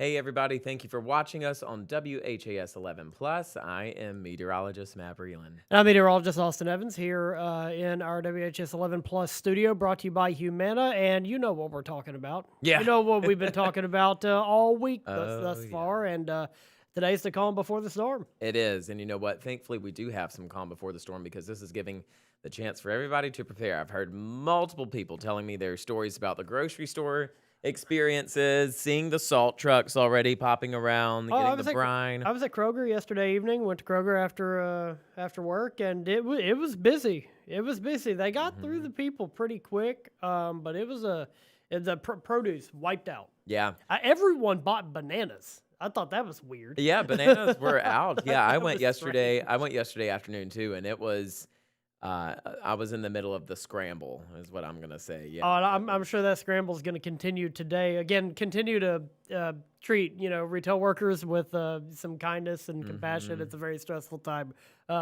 Hey everybody, thank you for watching us on WHAS 11 Plus. I am meteorologist Matt Breland. And I'm meteorologist Austin Evans here in our WHS 11 Plus studio, brought to you by Humana. And you know what we're talking about. Yeah. You know what we've been talking about all week Oh thus yeah. far. And today's the calm before the storm. It is. And you know what? Thankfully, we do have some calm before the storm because this is giving the chance for everybody to prepare. I've heard multiple people telling me their stories about the grocery store experiences, seeing the salt trucks already popping around, Oh, getting the brine. I was at Kroger yesterday evening. Went to Kroger after work, and it was busy. It was busy. They got through Mhm. the people pretty quick, but the produce wiped out. Yeah. Everyone bought bananas. I thought that was weird. Yeah, bananas were out. Yeah, I That went was yesterday. I strange. went yesterday afternoon too, and it was I was in the middle of the scramble, is what I'm gonna say. Yeah, Oh, and it I'm was. sure that scramble is going to continue today. Again, continue to treat retail workers with some kindness and compassion. Hmm. It's a very stressful time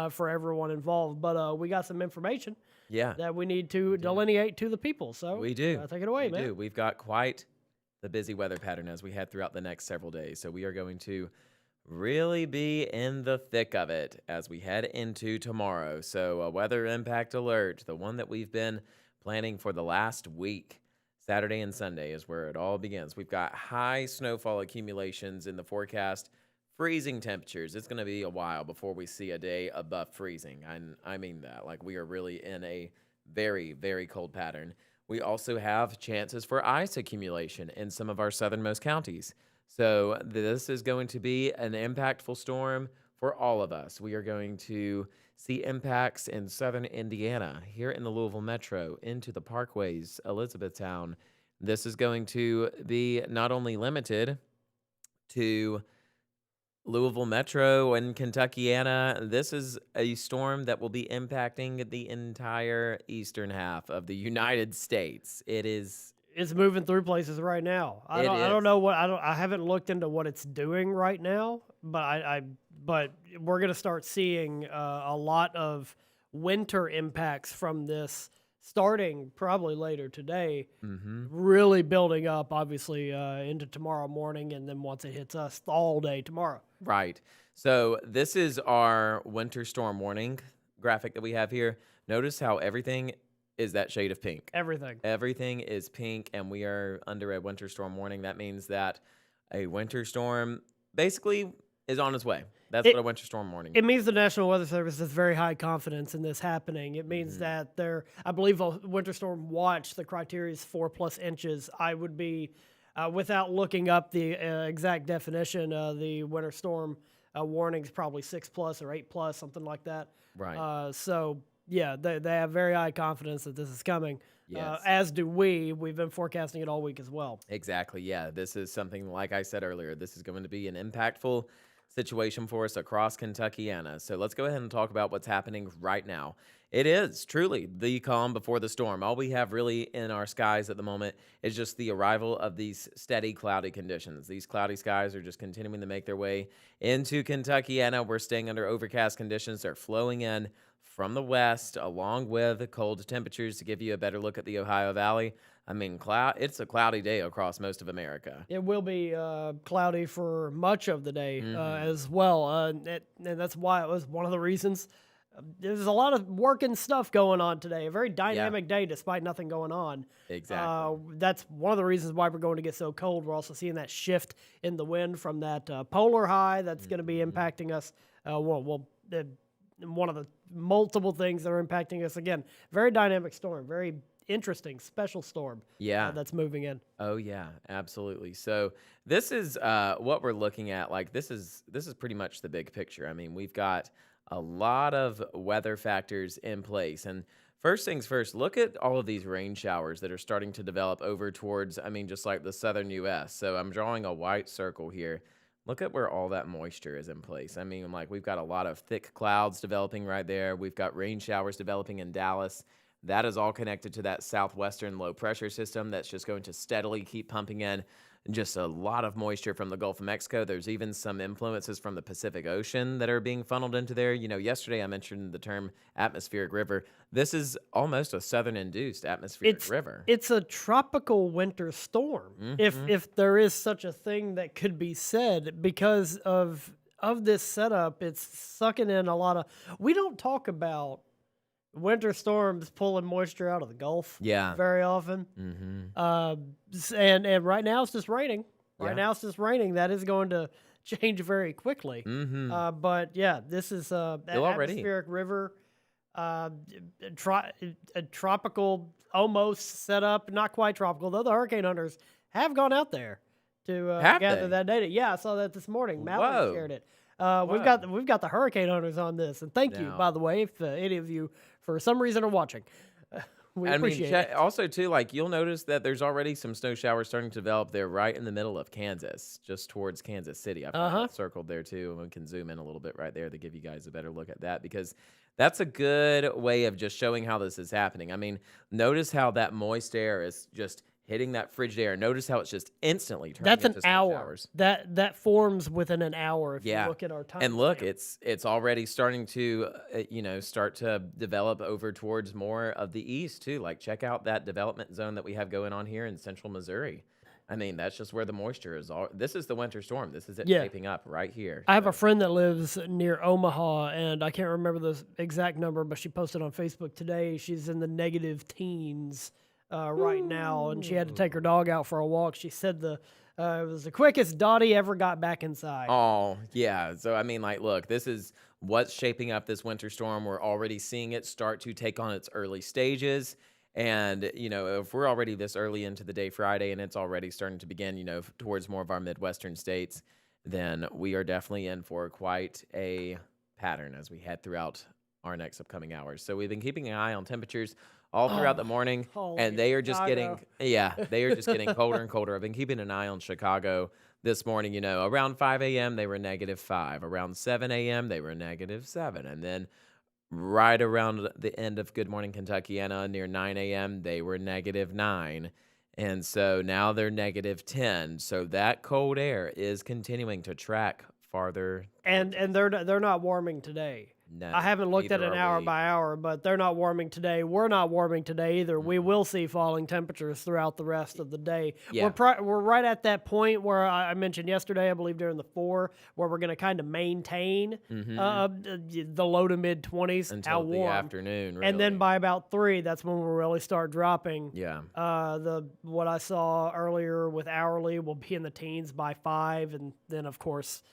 for everyone involved. But we got some information Yeah, that we need to we do. delineate to the people. So We do. take it away, We man. do. We've got quite the busy weather pattern as we head throughout the next several days. So we are going to really be in the thick of it as we head into tomorrow. So a weather impact alert, the one that we've been planning for the last week. Saturday and Sunday is where it all begins. We've got high snowfall accumulations in the forecast, freezing temperatures. It's going to be a while before we see a day above freezing. I mean that. Like we are really in a very, very cold pattern. We also have chances for ice accumulation in some of our southernmost counties. So this is going to be an impactful storm for all of us. We are going to see impacts in southern Indiana, here in the Louisville metro, into the parkways, Elizabethtown. This is going to be not only limited to Louisville Metro and Kentuckiana. This is a storm that will be impacting the entire eastern half of the United States. It is. It's moving through places right now. It I don't is. know what I haven't looked into what it's doing right now, but but we're gonna start seeing a lot of winter impacts from this starting probably later today, Mm-hmm. really building up obviously into tomorrow morning, and then once it hits us all day tomorrow. Right. So this is our winter storm warning graphic that we have here. Notice how everything is that shade of pink. Everything. Everything is pink, and we are under a winter storm warning. That means that a winter storm basically is on its way. That's what a It winter storm warning It means. means the National Weather Service has very high confidence in this happening. It means Hmm. that I believe a winter storm watch, the criteria is 4+ inches. I would be, without looking up the exact definition, the winter storm warning is probably 6+ or 8+, something like that. Right. So, yeah, they have very high confidence that this is coming, Yes. as do we. We've been forecasting it all week as well. Exactly. Yeah. This is something, like I said earlier, this is going to be an impactful situation for us across Kentuckiana. So let's go ahead and talk about what's happening right now. It is truly the calm before the storm. All we have really in our skies at the moment is just the arrival of these steady cloudy conditions. These cloudy skies are just continuing to make their way into Kentuckiana. We're staying under overcast conditions. They're flowing in from the west along with cold temperatures to give you a better look at the Ohio Valley. I mean, it's a cloudy day across most of America. It will be cloudy for much of the day Hmm. as well, and that's why it was one of the reasons. There's a lot of working stuff going on today. A very Yeah, dynamic day, despite nothing going on. exactly. That's one of the reasons why we're going to get so cold. We're also seeing that shift in the wind from that polar high that's going to be Mhm. impacting us. One of the multiple things that are impacting us again. Very dynamic storm. Very interesting, special storm Yeah. that's moving in. Oh yeah, absolutely. So this is what we're looking at. Like this is pretty much the big picture. I mean, we've got a lot of weather factors in place. And first things first, look at all of these rain showers that are starting to develop over towards, I mean, just like the southern US. So I'm drawing a white circle here. Look at where all that moisture is in place. I mean, like we've got a lot of thick clouds developing right there. We've got rain showers developing in Dallas. That is all connected to that southwestern low pressure system that's just going to steadily keep pumping in just a lot of moisture from the Gulf of Mexico. There's even some influences from the Pacific Ocean that are being funneled into there. Yesterday I mentioned the term atmospheric river. This is almost a southern induced atmospheric river. It's a tropical winter storm, if there is such a thing that could be said, because of this setup. It's sucking in a lot of. We don't talk about winter storms pulling moisture out of the Gulf very often. And right now it's just raining. Right now it's just raining. That is going to change very quickly. But yeah, this is an atmospheric river, a tropical almost setup, not quite tropical, though the hurricane hunters have gone out there to gather that data. Yeah, I saw that this morning. Mallory shared it. We've got the hurricane hunters on this, and thank you, by the way, if any of you for some reason are watching. We appreciate it. Also, too, you'll notice that there's already some snow showers starting to develop there right in the middle of Kansas, just towards Kansas City. I've got that circled there, too, and we can zoom in a little bit right there to give you guys a better look at that, because that's a good way of just showing how this is happening. I mean, notice how that moist air is just hitting that frigid air. Notice how it's just instantly turning into an hour. showers. That forms within an hour if you look at our time. And look, it's already starting to start to develop over towards more of the east too. Check out that development zone that we have going on here in central Missouri. I mean, that's just where the moisture is. This is the winter storm. This is it shaping up right here. I have a friend that lives near Omaha, and I can't remember the exact number, but she posted on Facebook today. She's in the negative teens right now, and she had to take her dog out for a walk. She said it was the quickest Dottie ever got back inside. Oh, yeah. So, I mean, look, this is what's shaping up this winter storm. We're already seeing it start to take on its early stages. And, if we're already this early into the day Friday and it's already starting to begin, towards more of our Midwestern states, then we are definitely in for quite a pattern as we head throughout our next upcoming hours. So we've been keeping an eye on temperatures all throughout the morning, and they are just getting colder and colder. I've been keeping an eye on Chicago this morning. Around 5 a.m. they were -5. Around 7 a.m. they were -7. And then right around the end of Good Morning Kentuckiana, near 9 a.m., they were -9. And so now they're -10. So that cold air is continuing to track farther. And they're not warming today. No, I haven't looked at it hour by hour, but they're not warming today. We're not warming today either. We will see falling temperatures throughout the rest of the day. Yeah. We're right at that point where I mentioned yesterday, I believe during the 4, where we're going to kind of maintain the low to mid 20s until the afternoon. Really. And then by about 3, that's when we'll really start dropping. Yeah. What I saw earlier with hourly will be in the teens by 5, and then of course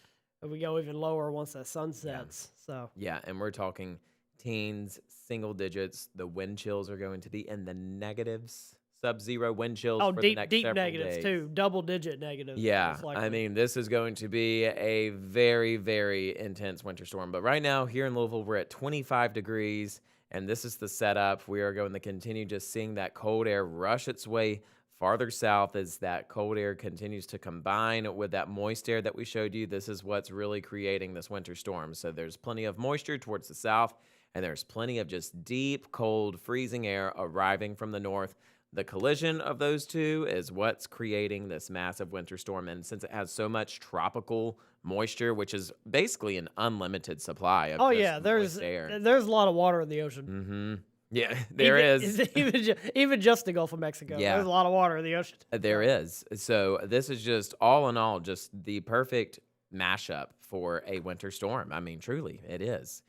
we go even lower once that sun sets. So and we're talking teens, single digits. The wind chills are going to be in the negatives, sub-zero wind chills for the next several negatives days. Too, double-digit negatives. Yeah, I mean, this is going to be a very, very intense winter storm. But right now, here in Louisville, we're at 25 degrees, and this is the setup. We are going to continue just seeing that cold air rush its way farther south as that cold air continues to combine with that moist air that we showed you. This is what's really creating this winter storm. So there's plenty of moisture towards the south, and there's plenty of just deep, cold, freezing air arriving from the north. The collision of those two is what's creating this massive winter storm. And since it has so much tropical moisture, which is basically an unlimited supply of there's air. There's a lot of water in the ocean. Mm-hmm. Yeah, there is. Even just the Gulf of Mexico. Yeah. There's a lot of water in the ocean. There is. So this is just, all in all, just the perfect mashup for a winter storm. I mean, truly, it is.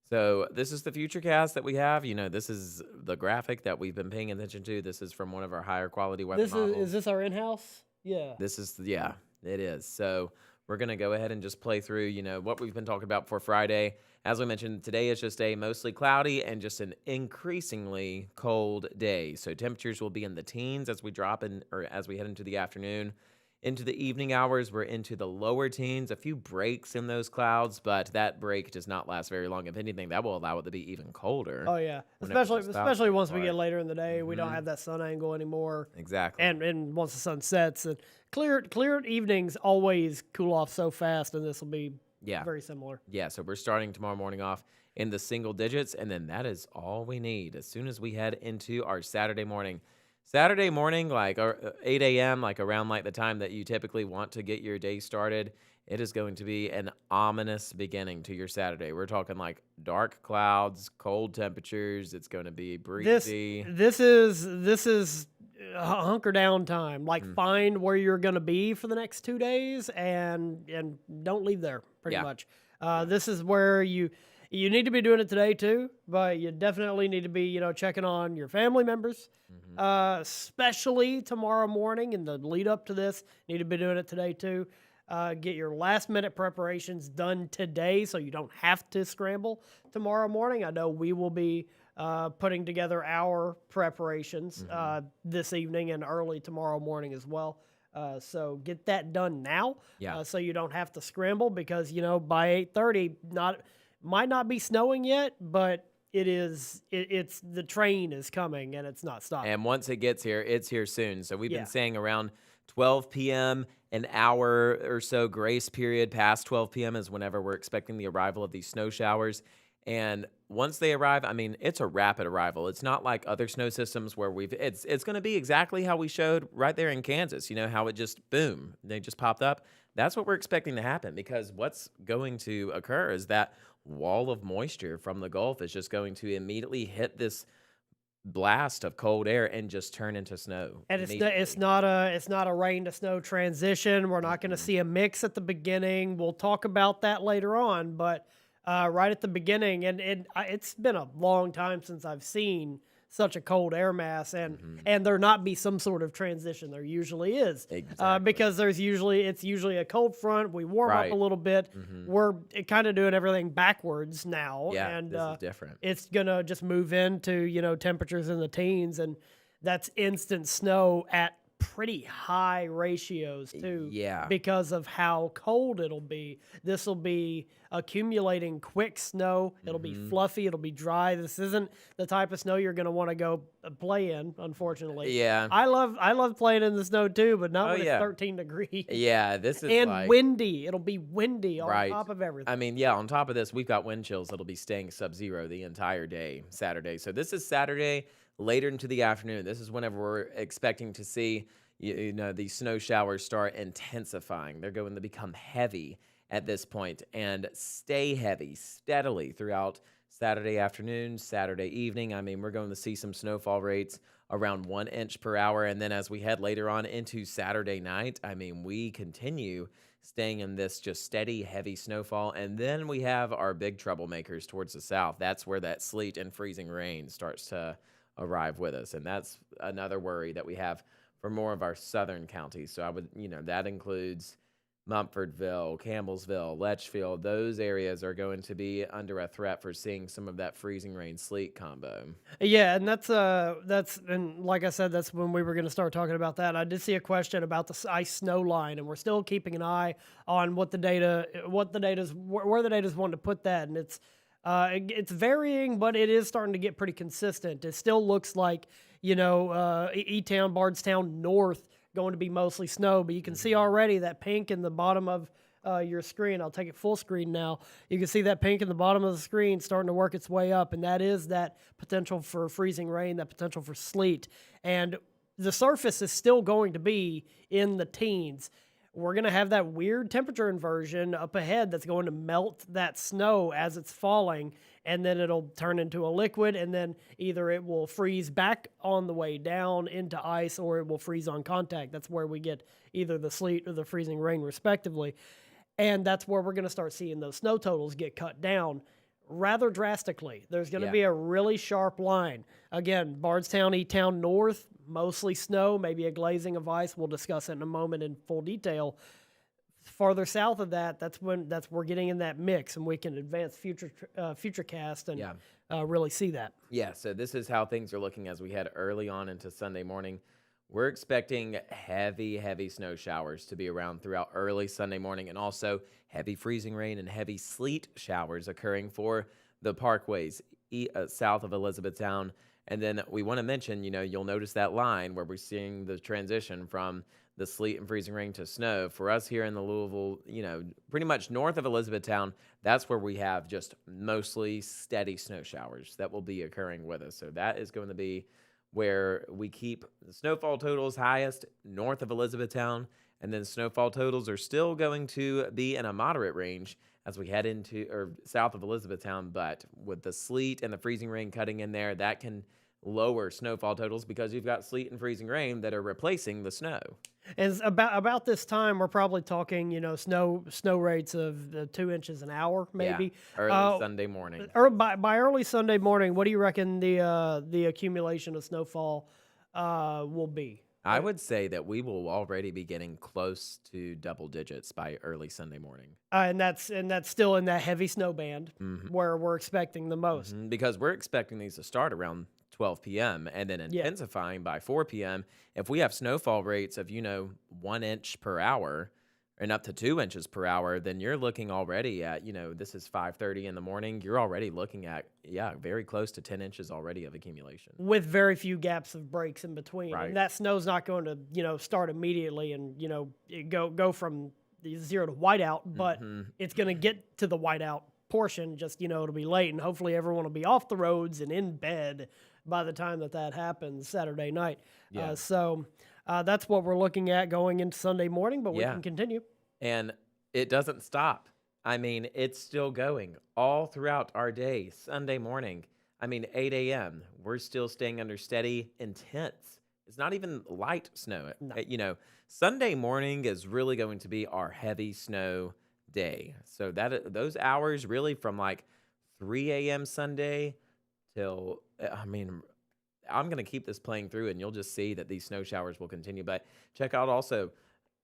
So this is the Futurecast that we have. This is the graphic that we've been paying attention to. This is from one of our higher quality weather models. Is this our in-house? Yeah. It is. So we're going to go ahead and just play through, what we've been talking about for Friday. As we mentioned, today is just a mostly cloudy and just an increasingly cold day. So temperatures will be in the teens as we as we head into the afternoon. Into the evening hours, we're into the lower teens. A few breaks in those clouds, but that break does not last very long. If anything, that will allow it to be even colder. Oh yeah, especially once we get later in the day, we don't have that sun angle anymore. Exactly. And once the sun sets, and clear evenings always cool off so fast, and this will be Yeah. very similar. Yeah, so we're starting tomorrow morning off in the single digits, and then that is all we need as soon as we head into our Saturday morning. Saturday morning, like 8 a.m., like around like the time that you typically want to get your day started, it is going to be an ominous beginning to your Saturday. We're talking like dark clouds, cold temperatures. It's going to be This breezy. this is hunker down time. Like Mm, find where you're going to be for the next 2 days and don't leave there. Pretty yeah, much. yeah. This is where you need to be doing it today too, but you definitely need to be checking on your family members, Hmm. especially tomorrow morning and the lead up to this. Need to be doing it today too. Get your last minute preparations done today so you don't have to scramble tomorrow morning. I know we will be putting together our preparations Hmm. this evening and early tomorrow morning as well. So get that done now, Yeah. so you don't have to scramble because by 8:30 might not be snowing yet, but it's the train is coming and it's not stopping. And once it gets here, it's here soon. So we've been Yeah. saying around 12 p.m., an hour or so grace period past 12 p.m. is whenever we're expecting the arrival of these snow showers. And once they arrive, I mean, it's a rapid arrival. It's not like other snow systems where it's going to be exactly how we showed right there in Kansas, how it just boom, they just popped up. That's what we're expecting to happen because what's going to occur is that wall of moisture from the Gulf is just going to immediately hit this blast of cold air and just turn into snow And it's immediately. not a rain to snow transition. We're not going to Mm-mm. see a mix at the beginning. We'll talk about that later on, but right at the beginning, it's been a long time since I've seen such a cold air mass, and Mhm. there not be some sort of transition. There usually is, Exactly. because it's usually a cold front. We warm up a Right. little bit. Mhm. We're kind of doing everything backwards now, Yeah, and this is different. it's gonna just move into temperatures in the teens, and that's instant snow at pretty high ratios too, Yeah. because of how cold it'll be. This will be accumulating quick snow. It'll be Mhm. fluffy. It'll be dry. This isn't the type of snow you're going to want to go play in, unfortunately. Yeah. I love playing in the snow too, but not Oh, when it's yeah. 13 degrees Yeah, this is and like windy. It'll be windy on right. top of I everything. mean, yeah, on top of this, we've got wind chills that'll be staying sub-zero the entire day, Saturday. So this is Saturday later into the afternoon. This is whenever we're expecting to see these snow showers start intensifying. They're going to become heavy at this point and stay heavy steadily throughout Saturday afternoon, Saturday evening. I mean, we're going to see some snowfall rates around 1 inch per hour. And then as we head later on into Saturday night, I mean, we continue staying in this just steady, heavy snowfall. And then we have our big troublemakers towards the south. That's where that sleet and freezing rain starts to arrive with us. And that's another worry that we have for more of our southern counties. So I would, that includes Mumfordville, Campbellsville, Letchfield. Those areas are going to be under a threat for seeing some of that freezing rain sleet combo. Yeah, and and like I said, that's when we were going to start talking about that. I did see a question about the ice snow line, and we're still keeping an eye on where the data's wanting to put that, and it's varying, but it is starting to get pretty consistent. It still looks like E-Town, Bardstown North going to be mostly snow, but you can see Mhm. already that pink in the bottom of your screen. I'll take it full screen now. You can see that pink in the bottom of the screen starting to work its way up, and that is that potential for freezing rain, that potential for sleet. And the surface is still going to be in the teens. We're going to have that weird temperature inversion up ahead that's going to melt that snow as it's falling, and then it'll turn into a liquid, and then either it will freeze back on the way down into ice or it will freeze on contact. That's where we get either the sleet or the freezing rain, respectively. And that's where we're going to start seeing those snow totals get cut down rather drastically. There's going to Yeah. be a really sharp line. Again, Bardstown, E-Town North, mostly snow, maybe a glazing of ice. We'll discuss it in a moment in full detail. Farther south of that, that's we're getting in that mix, and we can advance Futurecast and Yeah. really see that. Yeah, so this is how things are looking as we head early on into Sunday morning. We're expecting heavy, heavy snow showers to be around throughout early Sunday morning, and also heavy freezing rain and heavy sleet showers occurring for the parkways south of Elizabethtown And then we want to mention, you'll notice that line where we're seeing the transition from the sleet and freezing rain to snow. For us here in the Louisville, pretty much north of Elizabethtown, that's where we have just mostly steady snow showers that will be occurring with us. So that is going to be where we keep the snowfall totals highest north of Elizabethtown, and then snowfall totals are still going to be in a moderate range as we head into or south of Elizabethtown. But with the sleet and the freezing rain cutting in there, that can lower snowfall totals because you've got sleet and freezing rain that are replacing the snow. Is about this time we're probably talking, snow rates of 2 inches an hour, maybe. Yeah, early Sunday morning. Or by early Sunday morning, what do you reckon the accumulation of snowfall will be? I would say that we will already be getting close to double digits by early Sunday morning. And that's still in that heavy snow band where we're expecting the most. Because we're expecting these to start around 12 p.m. and then intensifying by 4 p.m. If we have snowfall rates of, 1 inch per hour and up to 2 inches per hour, then you're looking already at, this is 5:30 in the morning. You're already looking at, very close to 10 inches already of accumulation. With very few gaps of breaks in between. Right. And that snow's not going to, start immediately and, go from the 0 to whiteout, but it's going to get to the whiteout portion, just, it'll be late, and hopefully everyone will be off the roads and in bed by the time that happens Saturday night. Yeah. So that's what we're looking at going into Sunday morning, but we can continue. And it doesn't stop. I mean, it's still going all throughout our day. Sunday morning, 8 a.m., we're still staying under steady, intense. It's not even light snow. No. Sunday morning is really going to be our heavy snow day. So those hours really from like 3 a.m. Sunday till, I'm going to keep this playing through and you'll just see that these snow showers will continue. But check out also,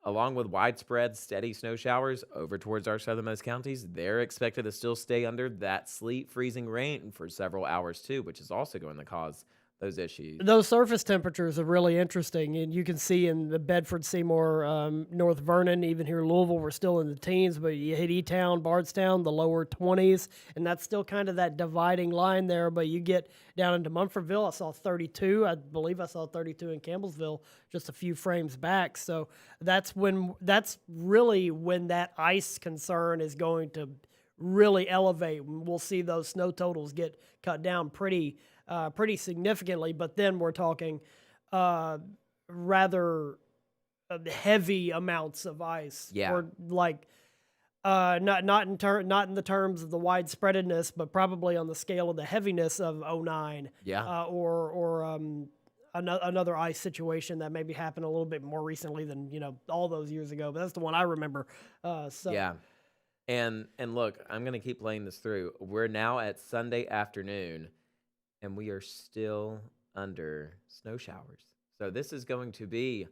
along with widespread steady snow showers over towards our southernmost counties, they're expected to still stay under that sleet freezing rain for several hours too, which is also going to cause those issues. Those surface temperatures are really interesting, and you can see in the Bedford, Seymour, North Vernon, even here in Louisville, we're still in the teens, but you hit E-Town, Bardstown, the lower 20s, and that's still kind of that dividing line there, but you get down into Munfordville, I saw 32, I believe I saw 32 in Campbellsville just a few frames back, so that's really when that ice concern is going to really elevate. We'll see those snow totals get cut down pretty significantly, but then we're talking rather heavy amounts of ice. Yeah. Or like not in the terms of the widespreadedness, but probably on the scale of the heaviness of 09. Yeah. Or another ice situation that maybe happened a little bit more recently than all those years ago. But that's the one I remember. Yeah. And look, I'm gonna keep playing this through. We're now at Sunday afternoon. And we are still under snow showers. So this is going to be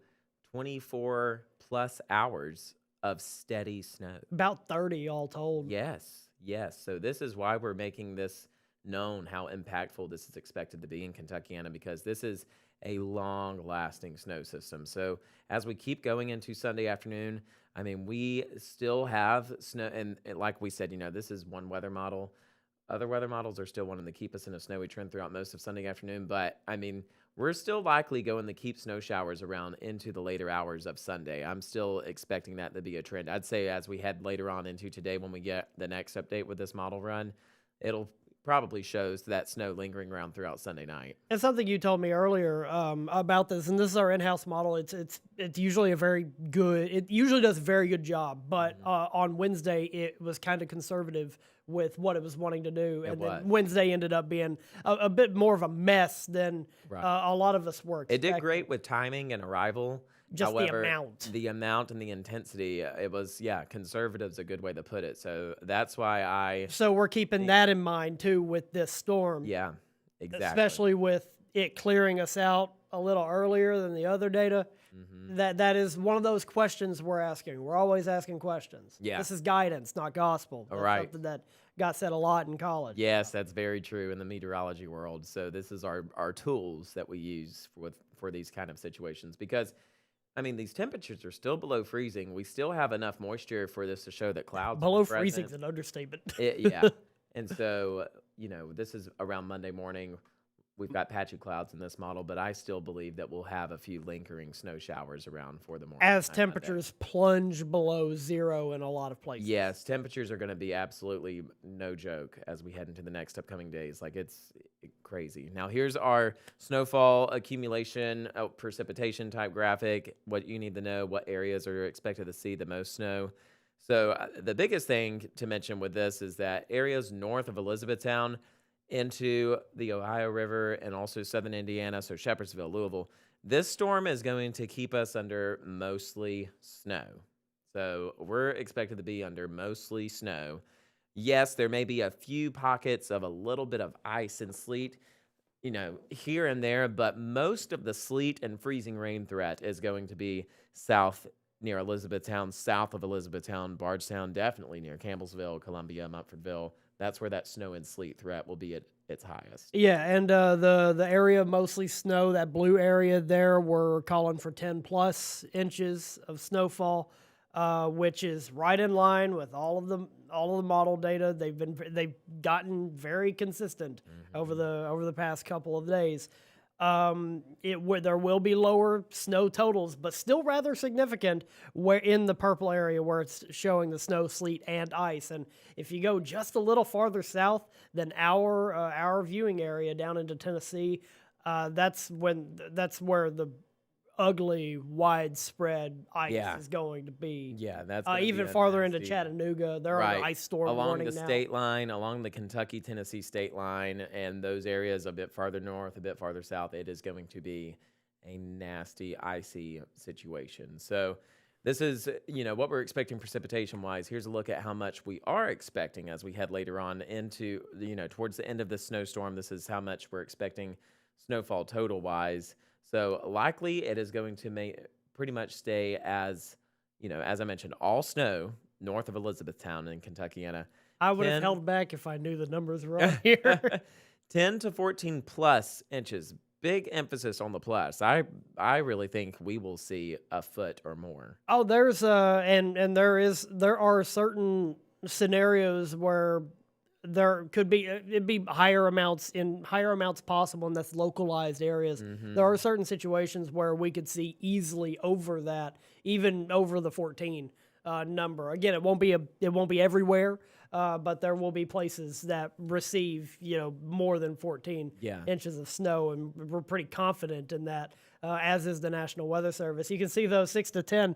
24 plus hours of steady snow. About 30 all told. Yes. So this is why we're making this known how impactful this is expected to be in Kentuckiana, because this is a long-lasting snow system. So as we keep going into Sunday afternoon, we still have snow. And like we said, this is one weather model. Other weather models are still wanting to keep us in a snowy trend throughout most of Sunday afternoon, but we're still likely going to keep snow showers around into the later hours of Sunday. I'm still expecting that to be a trend. I'd say as we head later on into today, when we get the next update with this model run, it'll probably shows that snow lingering around throughout Sunday night. And something you told me earlier about this, and this is our in-house model. It's usually it usually does a very good job, but on Wednesday it was kind of conservative with what it was wanting to do, and then Wednesday ended up being a bit more of a mess than a lot of us were expecting. It did great with timing and arrival. Just However, the amount and the intensity, it was, conservative's a good way to put it. So that's why So we're keeping that in mind, too, with this storm. Yeah, exactly. Especially with it clearing us out a little earlier than the other data. That is one of those questions we're asking. We're always asking questions. Yeah. This is guidance, not gospel. That's right. something that got said a lot in college. Yes, that's very true in the meteorology world. So this is our tools that we use for these kind of situations, because these temperatures are still below freezing. We still have enough moisture for this to show that clouds below are present. freezing is an understatement. Yeah. And so, this is around Monday morning. we've got patchy clouds in this model, but I still believe that we'll have a few lingering snow showers around for the morning As time Monday. temperatures plunge below zero in a lot of places. Yes, temperatures are going to be absolutely no joke as we head into the next upcoming days. Like, it's crazy. Now, here's our snowfall accumulation, precipitation type graphic. What you need to know, what areas are expected to see the most snow. So, the biggest thing to mention with this is that areas north of Elizabethtown into the Ohio River and also southern Indiana, so Shepherdsville, Louisville, this storm is going to keep us under mostly snow. So we're expected to be under mostly snow. Yes, there may be a few pockets of a little bit of ice and sleet, here and there, but most of the sleet and freezing rain threat is going to be south near Elizabethtown, south of Elizabethtown, Bardstown, definitely near Campbellsville, Columbia, Mumfordville. That's where that snow and sleet threat will be at its highest. Yeah, and the area mostly snow, that blue area there, we're calling for 10 plus inches of snowfall, which is right in line with all of the model data. They've gotten very consistent over the past couple of days. There will be lower snow totals, but still rather significant where in the purple area where it's showing the snow, sleet, and ice. And if you go just a little farther south than our viewing area down into Tennessee, that's where the ugly, widespread ice is going to be. Yeah, that's even farther into Chattanooga. They're on ice storm along warning the now. state line, along the Kentucky-Tennessee state line, and those areas a bit farther north, a bit farther south. It is going to be a nasty, icy situation. So this is, what we're expecting precipitation-wise. Here's a look at how much we are expecting as we head later on into, towards the end of the snowstorm. This is how much we're expecting snowfall total-wise. So likely it is going to pretty much stay as I mentioned, all snow north of Elizabethtown in Kentuckiana. I would have held back if I knew the numbers were on here. 10 to 14 plus inches. Big emphasis on the plus. I really think we will see a foot or more. Oh, there's there are certain scenarios where there could be it'd be higher amounts possible, and that's localized areas. There are certain situations where we could see easily over that, even over the 14 number. Again, it won't be everywhere, but there will be places that receive more than 14 inches of snow, and we're pretty confident in that. As is the National Weather Service. You can see those 6 to 10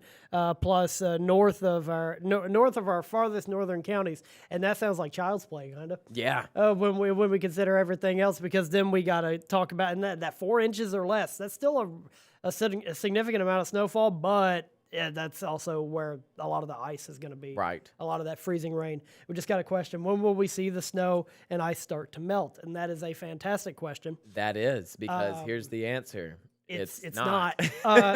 plus north of our farthest northern counties, and that sounds like child's play, kind of. Yeah. When we consider everything else, because then we got to talk about that 4 inches or less. That's still a significant amount of snowfall, but that's also where a lot of the ice is going to be. Right. A lot of that freezing rain. We just got a question: when will we see the snow and ice start to melt? And that is a fantastic question. That is, because here's the answer. It's not.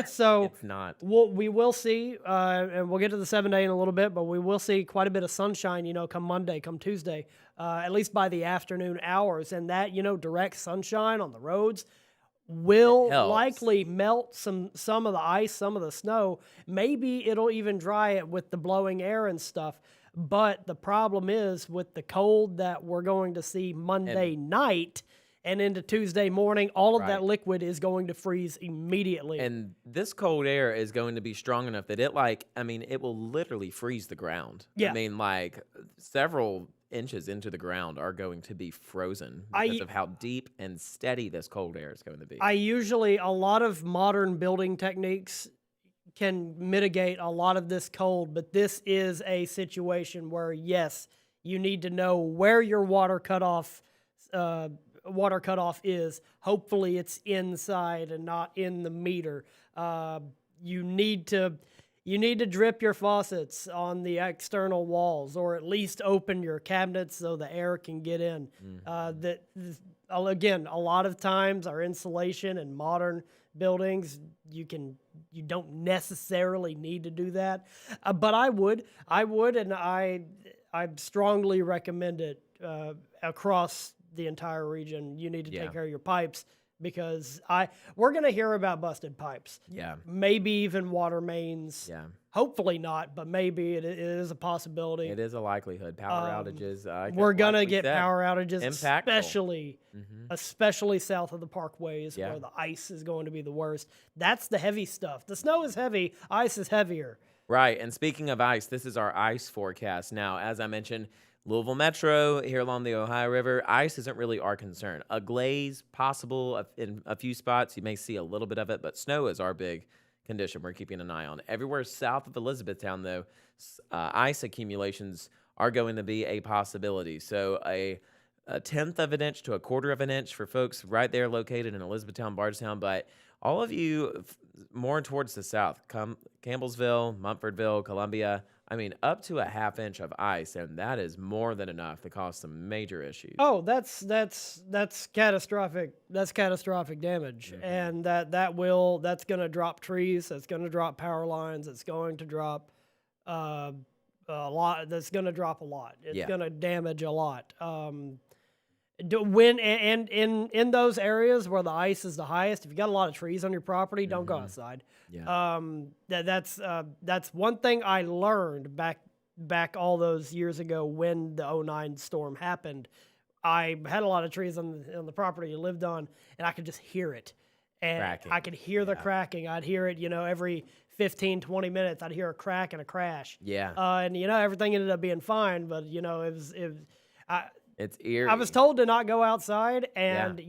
So it's not. We will see, and we'll get to the 7-day in a little bit, but we will see quite a bit of sunshine, come Monday, come Tuesday, at least by the afternoon hours. And that, direct sunshine on the roads will likely melt some of the ice, some of the snow. Maybe it'll even dry it with the blowing air and stuff. But the problem is with the cold that we're going to see Monday night and into Tuesday morning, all of that liquid is going to freeze immediately. And this cold air is going to be strong enough that it will literally freeze the ground. Yeah. Several inches into the ground are going to be frozen because of how deep and steady this cold air is going to be. A lot of modern building techniques can mitigate a lot of this cold, but this is a situation where, yes, you need to know where your water cutoff is. Hopefully it's inside and not in the meter. You need to drip your faucets on the external walls, or at least open your cabinets so the air can get in. Again, a lot of times our insulation in modern buildings, you don't necessarily need to do that. But I would, and I strongly recommend it across the entire region. You need to take care of your pipes, because we're going to hear about busted pipes. Yeah. Maybe even water mains. Yeah. Hopefully not, but maybe it is a possibility. It is a likelihood. Power outages. We're going to like we get said, power outages, impactful. especially south of the parkways Yeah. where the ice is going to be the worst. That's the heavy stuff. The snow is heavy. Ice is heavier. Right. And speaking of ice, this is our ice forecast. Now, as I mentioned, Louisville Metro here along the Ohio River, ice isn't really our concern. A glaze possible in a few spots. You may see a little bit of it, but snow is our big condition we're keeping an eye on. Everywhere south of Elizabethtown, though, ice accumulations are going to be a possibility. So a tenth of an inch to a quarter of an inch for folks right there located in Elizabethtown, Bardstown. But all of you more towards the south, Campbellsville, Mumfordville, Columbia, I mean, up to a half inch of ice, and that is more than enough to cause some major issues. Oh, that's catastrophic. That's catastrophic damage, and that's going to drop trees. That's going to drop power lines. It's going to drop a lot. That's going to drop a lot. It's going to damage a lot. When and in those areas where the ice is the highest, if you got a lot of trees on your property, don't go outside. Yeah. That's one thing I learned back all those years ago when the '09 storm happened. I had a lot of trees on the property I lived on, and I could just hear it. And Cracking. I could hear the cracking. I'd hear it, every 15, 20 minutes, I'd hear a crack and a crash. Yeah. And everything ended up being fine, but It's eerie. I was told to not go outside, and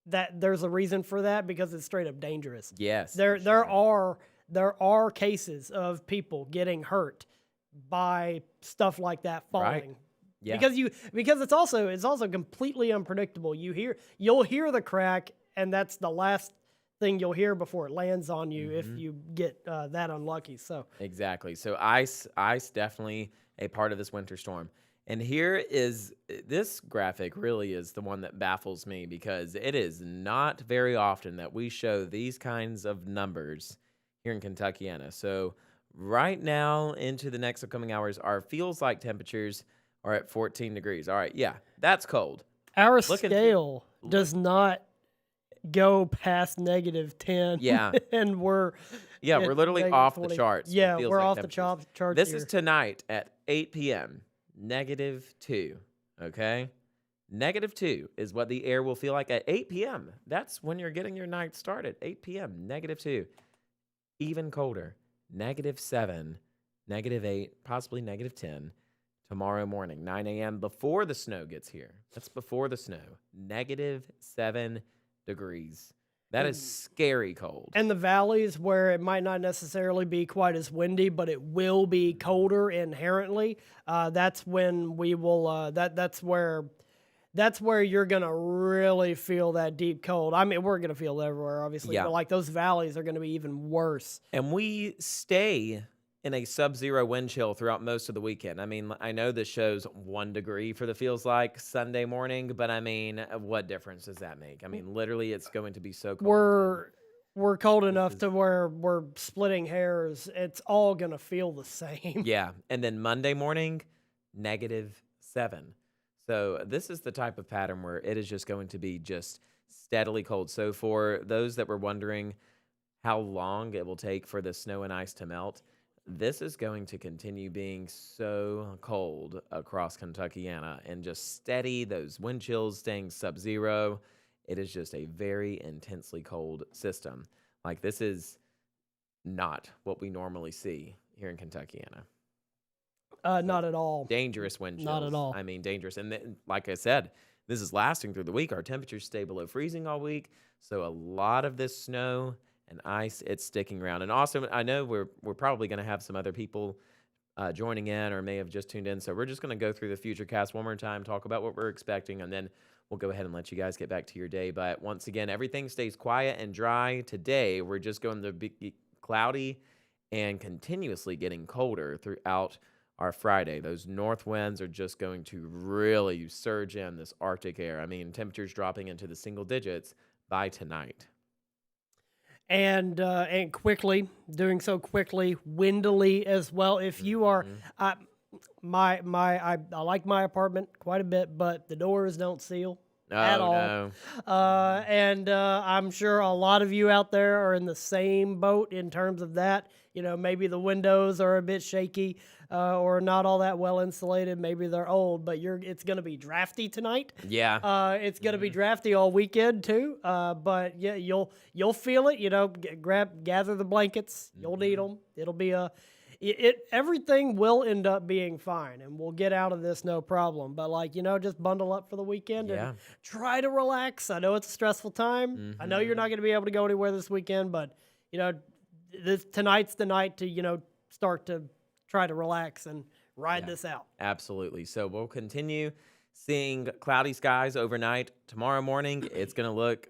that there's a reason for that because it's straight up dangerous. Yes. There are cases of people getting hurt by stuff like that falling. Right. Yeah. Because it's also completely unpredictable. You'll hear the crack, and that's the last thing you'll hear before it lands on you if you get that unlucky. So exactly. So ice definitely a part of this winter storm. And here is this graphic really is the one that baffles me because it is not very often that we show these kinds of numbers here in Kentuckiana. So right now into the next upcoming hours, our feels like temperatures are at 14 degrees. All right, yeah, that's cold. Our scale does not go past -10. Yeah. And we're literally off the charts. Yeah, Feels we're like off the temperatures. charts. This here. is tonight at 8 p.m. -2, okay? -2 is what the air will feel like at 8 p.m. That's when you're getting your night started, 8 p.m., -2. Even colder, -7, -8, possibly -10 tomorrow morning, 9 a.m. before the snow gets here. That's before the snow, -7 degrees. That is scary cold. And the valleys where it might not necessarily be quite as windy, but it will be colder inherently. That's when we will. That's where you're gonna really feel that deep cold. I mean, we're gonna feel it everywhere, obviously, but like those valleys are gonna be even worse. And we stay in a sub-zero wind chill throughout most of the weekend. I mean, I know this shows 1 degree for the feels like Sunday morning, but I mean, what difference does that make? I mean, literally, it's going to be so cold. We're cold enough to where we're splitting hairs. It's all gonna feel the same. Yeah, and then Monday morning, -7. So this is the type of pattern where it is just going to be just steadily cold. So for those that were wondering how long it will take for the snow and ice to melt, this is going to continue being so cold across Kentuckiana and just steady, those wind chills staying sub-zero. It is just a very intensely cold system. Like, this is not what we normally see here in Kentuckiana. Not at all. Dangerous wind chills. Not at all. I mean, dangerous. And then, like I said, this is lasting through the week. Our temperatures stay below freezing all week. So a lot of this snow and ice, it's sticking around. And also, I know we're probably going to have some other people joining in or may have just tuned in. So we're just going to go through the Futurecast one more time, talk about what we're expecting, and then we'll go ahead and let you guys get back to your day. But once again, everything stays quiet and dry. Today, we're just going to be cloudy and continuously getting colder throughout our Friday. Those north winds are just going to really surge in this Arctic air. I mean, temperatures dropping into the single digits by tonight. And quickly, doing so quickly, windily as well. If you are, I like my apartment quite a bit, but the doors don't seal. at Oh, all. no. And I'm sure a lot of you out there are in the same boat in terms of that. You know, maybe the windows are a bit shaky or not all that well insulated. Maybe they're old, but it's going to be drafty tonight. Yeah. It's going to be drafty all weekend too. But yeah, you'll feel it. You know, gather the blankets. You'll need them. It'll be everything will end up being fine, and we'll get out of this no problem. But like just bundle up for the weekend and Yeah. try to relax. I know it's a stressful time. I know you're not going to be able to go anywhere this weekend, but tonight's the night to start to try to relax and ride this out. Absolutely. So we'll continue seeing cloudy skies overnight. Tomorrow morning, it's going to look,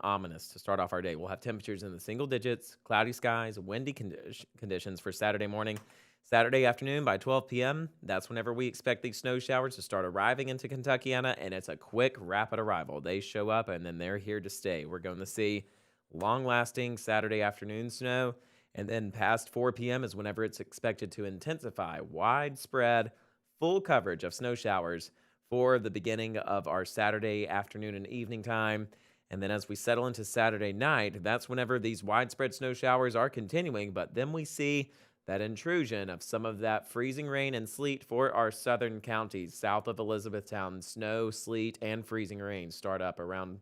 ominous to start off our day. We'll have temperatures in the single digits, cloudy skies, windy conditions for Saturday morning. Saturday afternoon by 12 p.m., that's whenever we expect these snow showers to start arriving into Kentuckiana, and it's a quick, rapid arrival. They show up, and then they're here to stay. We're going to see long-lasting Saturday afternoon snow, and then past 4 p.m. is whenever it's expected to intensify. Widespread, full coverage of snow showers for the beginning of our Saturday afternoon and evening time. And then as we settle into Saturday night, that's whenever these widespread snow showers are continuing. But then we see that intrusion of some of that freezing rain and sleet for our southern counties, south of Elizabethtown. Snow, sleet, and freezing rain start up around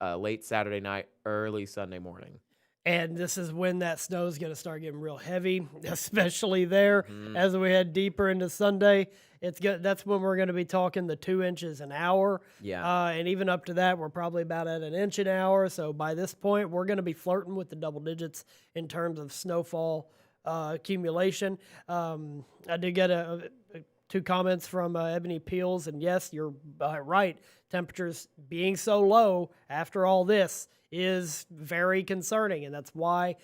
late Saturday night, early Sunday morning. And this is when that snow is going to start getting real heavy, especially there as we head deeper into Sunday. That's when we're going to be talking the 2 inches an hour. Yeah. And even up to that, we're probably about at an inch an hour. So by this point, we're going to be flirting with the double digits in terms of snowfall accumulation. I did get two comments from Ebony Peels, and yes, you're right. Temperatures being so low after all this is very concerning, and that's why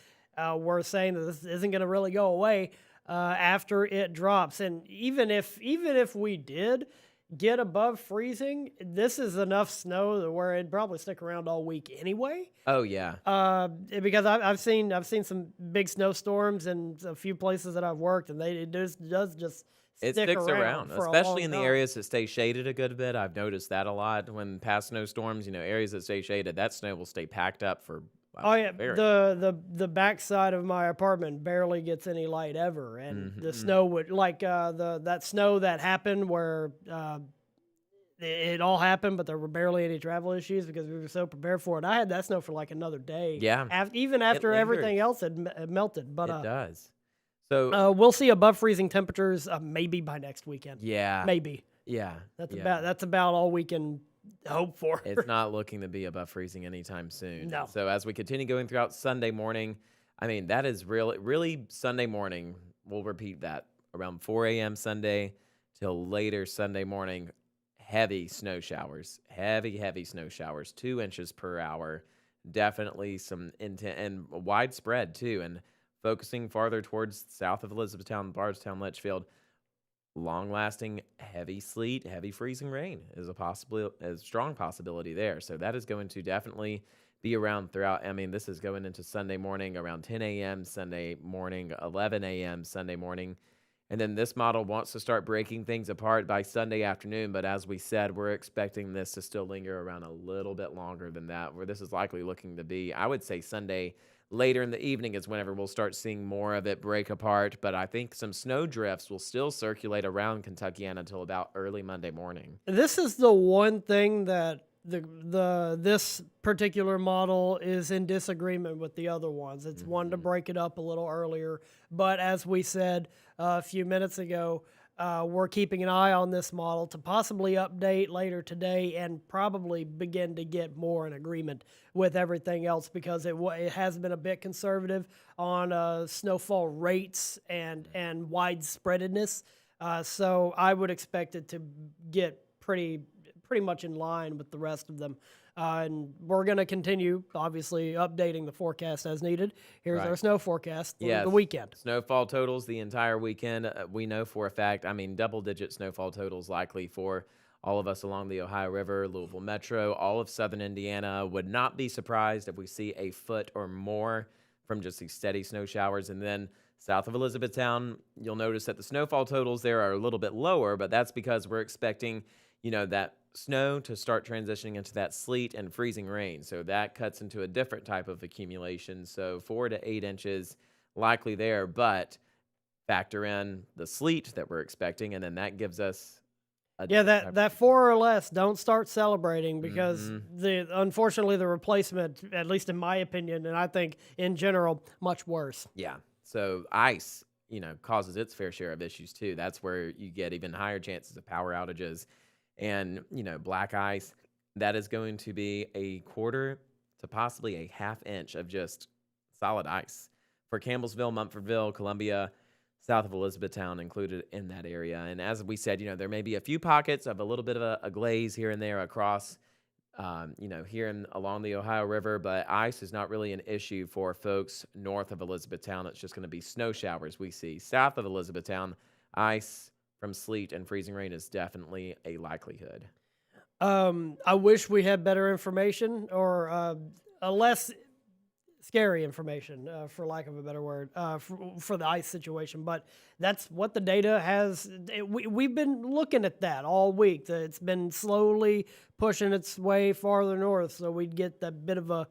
we're saying that this isn't going to really go away after it drops. And even if we did get above freezing, this is enough snow to where it'd probably stick around all week anyway. Oh, yeah. Because I've seen some big snowstorms in a few places that I've worked, and it does just It stick sticks around, for a especially long in the time. areas that stay shaded a good bit. I've noticed that a lot when past snowstorms, areas that stay shaded, that snow will stay packed up for Oh yeah, very the backside of my apartment barely gets any light ever, and the snow would that snow that happened where it all happened, but there were barely any travel issues because we were so prepared for it. I had that snow for like another day, Yeah. even It after lingers. everything else had melted. But It does. So, we'll see above freezing temperatures maybe by next weekend. yeah. Maybe Yeah. that's about all we can hope for. It's not looking to be above freezing anytime soon. No. So as we continue going throughout Sunday morning, that is really Sunday morning. We'll repeat that around 4 a.m. Sunday till later Sunday morning. Heavy snow showers, heavy snow showers, 2 inches per hour. Definitely some intent and widespread too. And focusing farther towards south of Elizabethtown, Bardstown, Litchfield. Long-lasting heavy sleet, heavy freezing rain is a strong possibility there. So that is going to definitely be around throughout. This is going into Sunday morning around 10 a.m. Sunday morning, 11 a.m. Sunday morning. And then this model wants to start breaking things apart by Sunday afternoon. But as we said, we're expecting this to still linger around a little bit longer than that, where this is likely looking to be, I would say, Sunday later in the evening is whenever we'll start seeing more of it break apart. But I think some snow drifts will still circulate around Kentuckiana until about early Monday morning. This is the one thing that this particular model is in disagreement with the other ones. It's one to break it up a little earlier, but as we said a few minutes ago, we're keeping an eye on this model to possibly update later today and probably begin to get more in agreement with everything else because it has been a bit conservative on snowfall rates and widespreadedness. So I would expect it to get pretty much in line with the rest of them. And we're going to continue, obviously, updating the forecast as needed. Here's our snow forecast for the weekend. Snowfall totals the entire weekend. We know for a fact, double-digit snowfall totals likely for all of us along the Ohio River, Louisville Metro, all of southern Indiana. Would not be surprised if we see a foot or more from just these steady snow showers. And then south of Elizabethtown, you'll notice that the snowfall totals there are a little bit lower, but that's because we're expecting that snow to start transitioning into that sleet and freezing rain. So that cuts into a different type of accumulation. So 4 to 8 inches likely there, but factor in the sleet that we're expecting, and then that gives us a Yeah, different that type that of. 4 or less, don't start celebrating because Hmm. unfortunately the replacement, at least in my opinion, and I think in general, much worse. Yeah. So ice, causes its fair share of issues too. That's where you get even higher chances of power outages. And, black ice, that is going to be a quarter to possibly a half inch of just solid ice for Campbellsville, Mumfordville, Columbia, south of Elizabethtown included in that area. And as we said, there may be a few pockets of a little bit of a glaze here and there across here along the Ohio River, but ice is not really an issue for folks north of Elizabethtown. It's just going to be snow showers we see. South of Elizabethtown, ice from sleet and freezing rain is definitely a likelihood. I wish we had better information or a less scary information, for lack of a better word, for the ice situation. But that's what the data has. We've been looking at that all week. It's been slowly pushing its way farther north, so we'd get that bit of a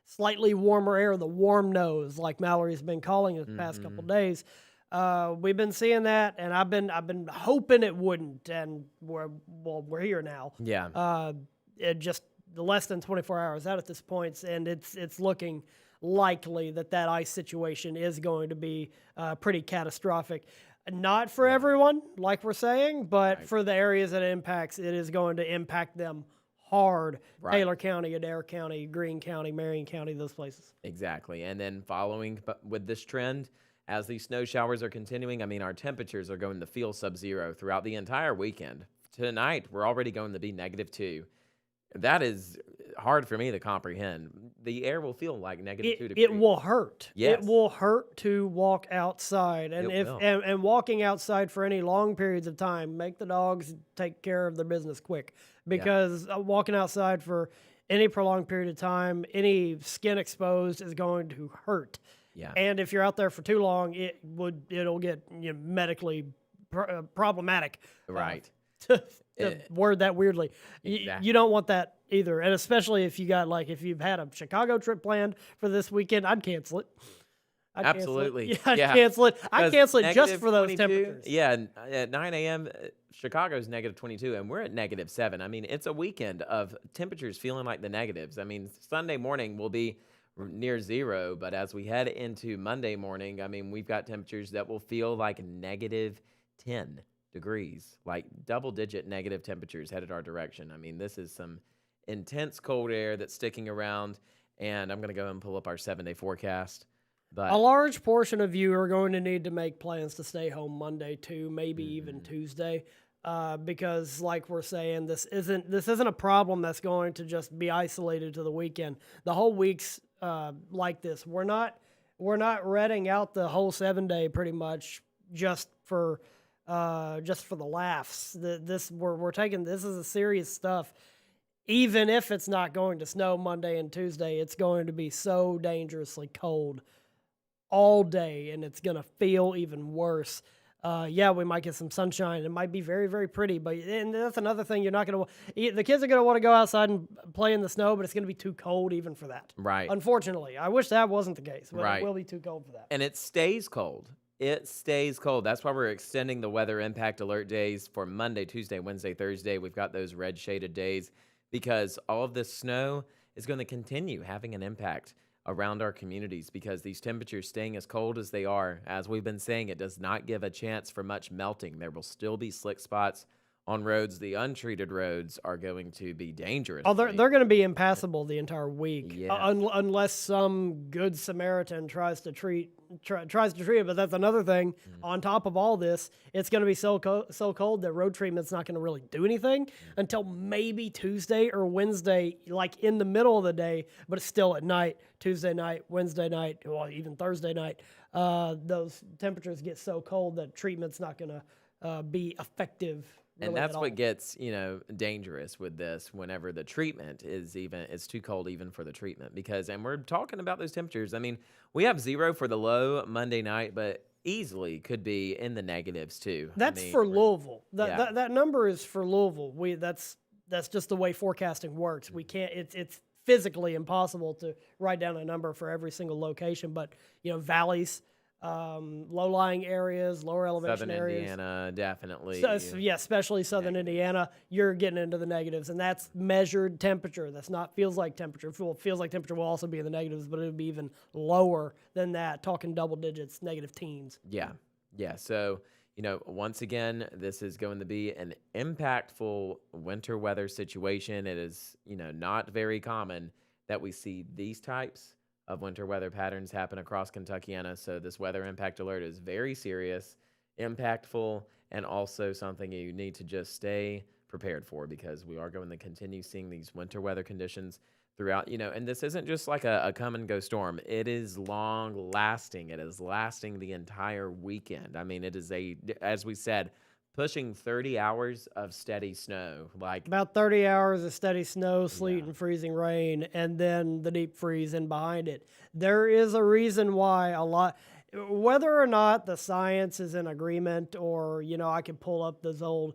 slightly warmer air, the warm nose, like Mallory's been calling it the past couple Hmm. days. We've been seeing that, and I've been hoping it wouldn't, and we're here now. Yeah. It just less than 24 hours out at this point, and it's looking likely that ice situation is going to be pretty catastrophic. Not for Yeah. everyone, like we're saying, but Right. for the areas that it impacts, it is going to impact them hard. Right. Taylor County, Adair County, Greene County, Marion County, those places. Exactly. And then following with this trend, as these snow showers are continuing, I mean, our temperatures are going to feel sub-zero throughout the entire weekend. Tonight, we're already going to be -2. That is hard for me to comprehend. The air will feel like -2 It degrees. will hurt. It Yes, will hurt to walk outside, and it if will. and walking outside for any long periods of time, make the dogs take care of their business quick Yeah, because walking outside for any prolonged period of time, any skin exposed is going to hurt. yeah, And if you're out there for too long, it'll get medically problematic. right. To Eh, word that weirdly, you exactly. don't want that either. And especially if you got if you've had a Chicago trip planned for this weekend, I'd cancel it. I'd cancel it. Absolutely. Yeah, I'd Yeah. cancel it. I'd 'Cause cancel it just for those -22, temperatures. yeah, at 9 a.m., Chicago's -22, and we're at -7. I mean, it's a weekend of temperatures feeling like the negatives. I mean, Sunday morning will be near zero, but as we head into Monday morning, I mean, we've got temperatures that will feel like -10 degrees, like double-digit negative temperatures headed our direction. I mean, this is some intense cold air that's sticking around, and I'm going to go and pull up our 7-day forecast. A But large portion of you are going to need to make plans to stay home Monday too, maybe even mhm, Tuesday, because like we're saying, this isn't a problem that's going to just be isolated to the weekend. The whole week's like this. We're not reading out the whole 7 day pretty much just for the laughs. We're taking this is a serious stuff. Even if it's not going to snow Monday and Tuesday, it's going to be so dangerously cold all day, and it's gonna feel even worse. Yeah, we might get some sunshine. It might be very, very pretty, but and that's another thing you're not gonna. The kids are gonna want to go outside and play in the snow, but it's gonna be too cold even for that. right, Unfortunately, I wish that wasn't the case, but it right. will be too cold for that. And it stays cold. It stays cold. That's why we're extending the weather impact alert days for Monday, Tuesday, Wednesday, Thursday. We've got those red shaded days because all of this snow is going to continue having an impact around our communities because these temperatures staying as cold as they are, as we've been saying, it does not give a chance for much melting. There will still be slick spots on roads. The untreated roads are going to be dangerous. Oh, they're going to be impassable the entire week, Yes. unless some good Samaritan tries to treat it. But that's another thing. On top of all this, it's going to be so cold that road treatment's not going to really do anything until maybe Tuesday or Wednesday, like in the middle of the day. But it's still at night, Tuesday night, Wednesday night, well, even Thursday night. Those temperatures get so cold that treatment's not going to be effective. And Really that's at all. what gets, dangerous with this whenever the treatment it's too cold even for the treatment and we're talking about those temperatures. I mean, we have 0 for the low Monday night, but easily could be in the negatives too. I That's mean, for Louisville. That, yeah, that number is for Louisville. That's just the way forecasting works. We mhm. can't. It's physically impossible to write down a number for every single location. But valleys, low-lying areas, lower elevation Southern areas. Indiana So, definitely yeah, especially southern negative. Indiana, you're getting into the negatives, and that's measured temperature. That's not feels like temperature. Feels like temperature will also be in the negatives, but it would be even lower than that. Talking double digits, negative teens. Yeah. Yeah. So, once again, this is going to be an impactful winter weather situation. It is, not very common that we see these types of winter weather patterns happen across Kentuckiana. So, this weather impact alert is very serious, impactful, and also something you need to just stay prepared for because we are going to continue seeing these winter weather conditions throughout, and this isn't just like a come and go storm. It is long lasting. It is lasting the entire weekend. I mean, it is as we said, pushing 30 hours of steady snow. Like, About 30 hours of steady snow, sleet, yeah, and freezing rain, and then the deep freeze in behind it. There is a reason why whether or not the science is in agreement, or I can pull up those old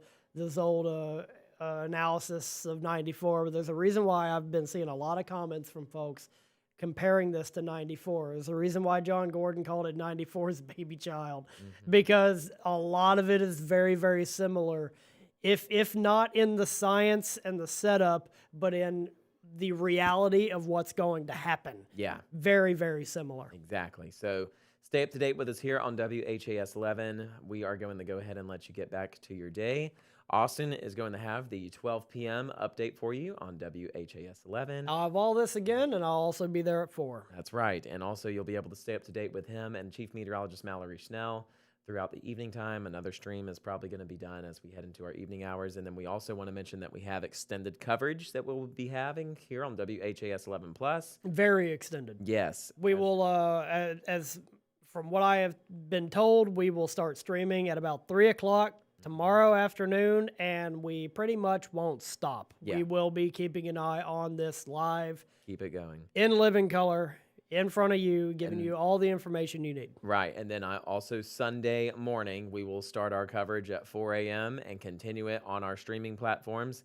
analysis of '94. But there's a reason why I've been seeing a lot of comments from folks comparing this to '94. There's a reason why John Gordon called it '94's baby child, hmm, because a lot of it is very, very similar, if not in the science and the setup, but in the reality of what's going to happen. yeah. Very, very similar. Exactly. So stay up to date with us here on WHAS 11. We are going to go ahead and let you get back to your day. Austin is going to have the 12 p.m. update for you on WHAS 11. I'll have all this again, and I'll also be there at 4. That's right. And also, you'll be able to stay up to date with him and Chief Meteorologist Mallory Schnell throughout the evening time. Another stream is probably going to be done as we head into our evening hours. And then we also want to mention that we have extended coverage that we'll be having here on WHAS 11 Plus. Very extended. Yes. We will, as from what I have been told, we will start streaming at about 3 o'clock tomorrow afternoon, and we pretty much won't stop. Yeah. We will be keeping an eye on this live Keep it going. in living color in front of you, giving And you all the information you need. right. And then also Sunday morning, we will start our coverage at 4 a.m. and continue it on our streaming platforms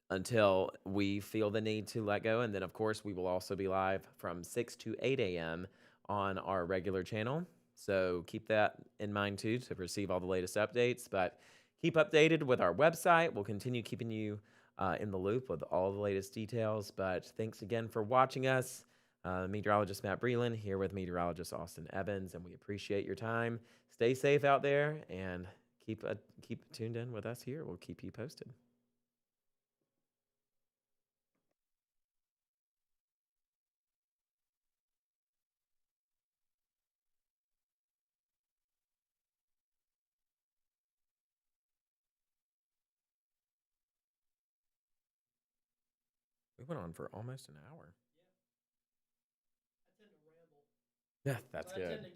until we feel the need to let go. And then, of course, we will also be live from 6 to 8 a.m. on our regular channel. So keep that in mind, too, to receive all the latest updates. But keep updated with our website. We'll continue keeping you in the loop with all the latest details. But thanks again for watching us. Meteorologist Matt Breland here with meteorologist Austin Evans, and we appreciate your time. Stay safe out there and keep tuned in with us here. We'll keep you posted. We went on for almost an hour. Yeah, that's good.